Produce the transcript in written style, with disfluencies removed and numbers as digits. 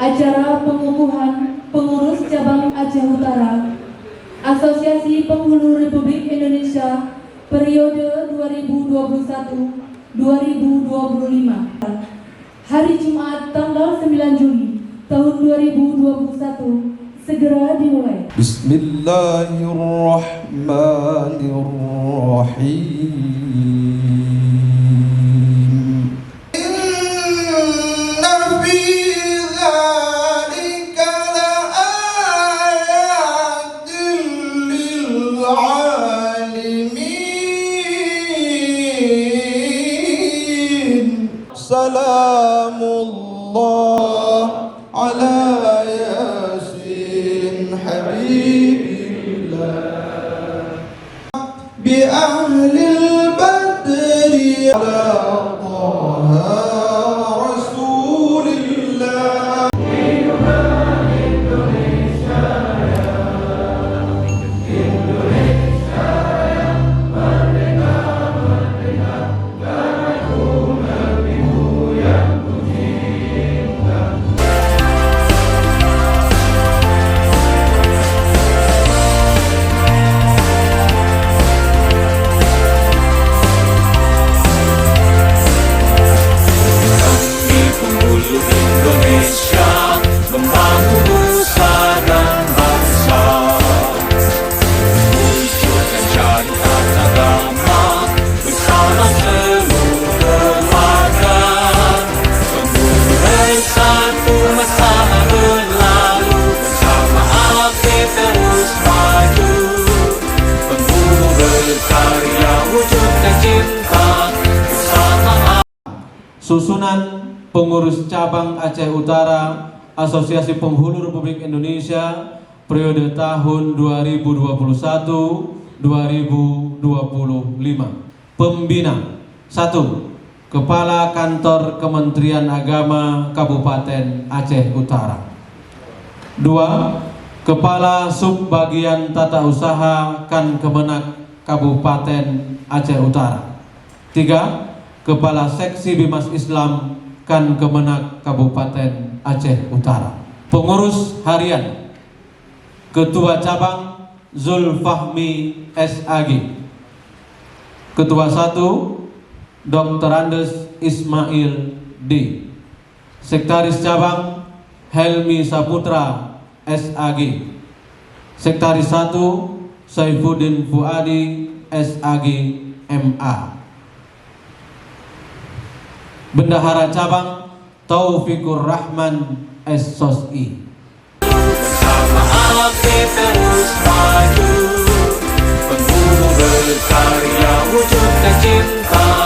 Acara pengukuhan pengurus cabang Aceh Utara Asosiasi Penghulu Republik Indonesia periode 2021-2025 hari Jumat tanggal 9 Juli tahun 2021 segera dimulai. Bismillahirrahmanirrahim. Salamullah ala yasin habibillah bi ahlil badri ala taha rasulillah. Indonesia ya, Indonesia yang merdeka, merdeka, tanahku negerimu yang Susunan pengurus cabang Aceh Utara Asosiasi Penghulu Republik Indonesia periode tahun 2021-2025. Pembina 1. Kepala Kantor Kementerian Agama Kabupaten Aceh Utara. 2. Kepala Subbagian Tata Usaha Kan Kemenak Kabupaten Aceh Utara. 3. Kepala Seksi Bimas Islam Kan Kemenak Kabupaten Aceh Utara. Pengurus Harian Ketua Cabang Zulfahmi SAG. Ketua 1 Dr. Andes Ismail D. Sekretaris Cabang Helmi Saputra SAG. Sekretaris 1 Saifuddin Fuadi SAG MA. Bendahara Cabang Taufikur Rahman SOSI. Bersama api terus maju, penuh berkarya wujudkan cinta.